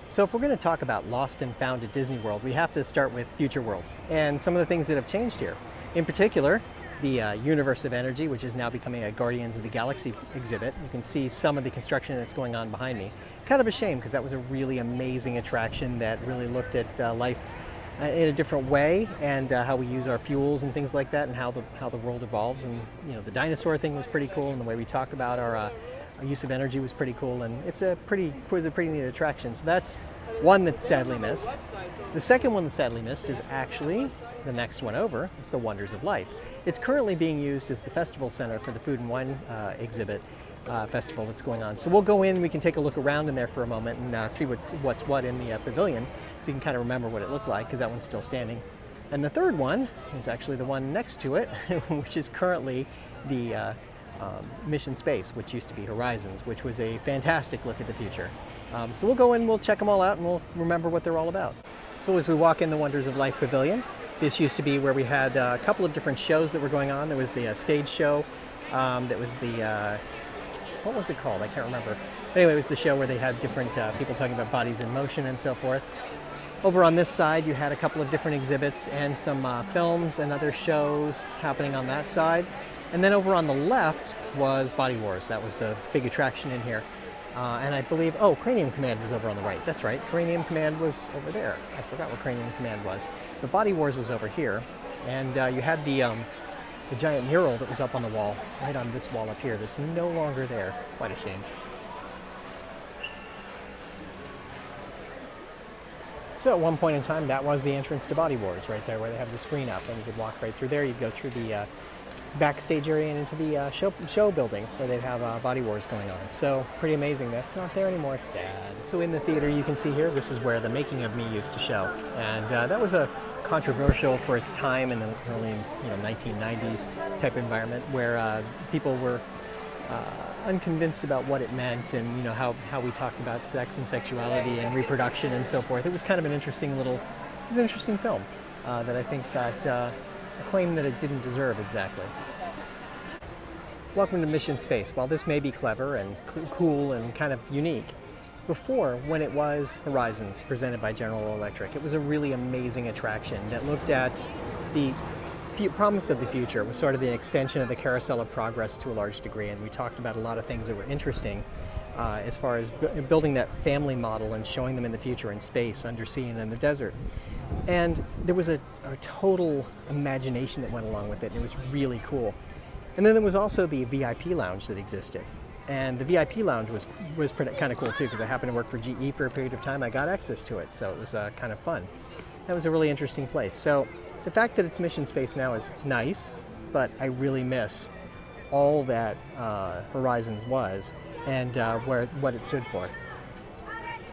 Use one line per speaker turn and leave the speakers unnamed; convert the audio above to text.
So if we're going to talk about Lost and Found at Disney World, we have to start with Future World and some of the things that have changed here. In particular, the Universe of Energy, which is now becoming a Guardians of the Galaxy exhibit. You can see some of the construction that's going on behind me. Kind of a shame because that was a really amazing attraction that really looked at life in a different way and how we use our fuels and things like that and how the world evolves. And the dinosaur thing was pretty cool, and the way we talk about our use of energy was pretty cool, and it was a pretty neat attraction. So that's one that's sadly missed. The second one that's sadly missed is actually the next one over. It's the Wonders of Life. It's currently being used as the festival center for the Food and Wine exhibit festival that's going on. So we'll go in, we can take a look around in there for a moment and see what's what in the pavilion, so you can kind of remember what it looked like, because that one's still standing. And the third one is actually the one next to it, which is currently the Mission Space, which used to be Horizons, which was a fantastic look at the future. So we'll go in, we'll check them all out, and we'll remember what they're all about. So as we walk in the Wonders of Life Pavilion, this used to be where we had a couple of different shows that were going on. There was the stage show, that was the, what was it called? I can't remember. But anyway, it was the show where they had different people talking about bodies in motion and so forth. Over on this side, you had a couple of different exhibits and some films and other shows happening on that side. And then over on the left was Body Wars. That was the big attraction in here. And I believe, Cranium Command was over on the right. That's right, Cranium Command was over there. I forgot what Cranium Command was. The Body Wars was over here. And you had the giant mural that was up on the wall, right on this wall up here, that's no longer there. Quite a shame. So at one point in time, that was the entrance to Body Wars right there, where they have the screen up, and you could walk right through there. You'd go through the backstage area and into the show building where they'd have Body Wars going on. So pretty amazing. That's not there anymore. It's sad. So in the theater, you can see here, this is where The Making of Me used to show, and that was a controversial for its time in the early 1990s type environment, where people were unconvinced about what it meant, and how we talked about sex and sexuality and reproduction and so forth. It was kind of an interesting film that I think got a claim that it didn't deserve exactly. Welcome to Mission Space. While this may be clever and cool and kind of unique, before, when it was Horizons presented by General Electric, it was a really amazing attraction that looked at the promise of the future. It was sort of the extension of the Carousel of Progress to a large degree, and we talked about a lot of things that were interesting as far as building that family model and showing them in the future in space, undersea, and in the desert. And there was a total imagination that went along with it, and it was really cool. And then there was also the VIP lounge that existed. And the VIP lounge was kind of cool too, because I happened to work for GE for a period of time. I got access to it, so it was kind of fun. That was a really interesting place. So the fact that it's Mission Space now is nice, but I really miss all that Horizons was and what it stood for.